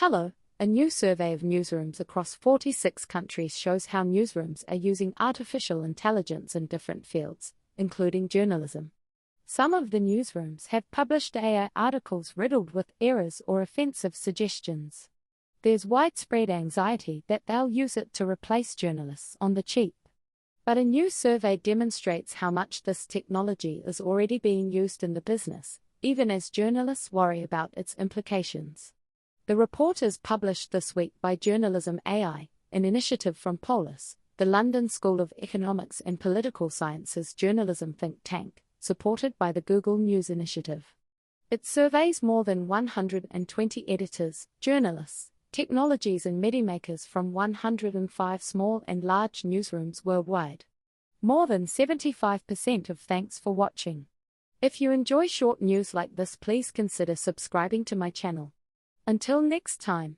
Hello, a new survey of newsrooms across 46 countries shows how newsrooms are using artificial intelligence in different fields, including journalism. Some of the newsrooms have published AI articles riddled with errors or offensive suggestions. There's widespread anxiety that they'll use it to replace journalists on the cheap. But a new survey demonstrates how much this technology is already being used in the business, even as journalists worry about its implications. The report is published this week by JournalismAI, an initiative from Polis, the London School of Economics and Political Sciences journalism think tank, supported by the Google News Initiative. It surveys more than 120 editors, journalists, technologies and mediamakers from 105 small and large newsrooms worldwide. More than 75% of thanks for watching. If you enjoy short news like this, please consider subscribing to my channel. Until next time.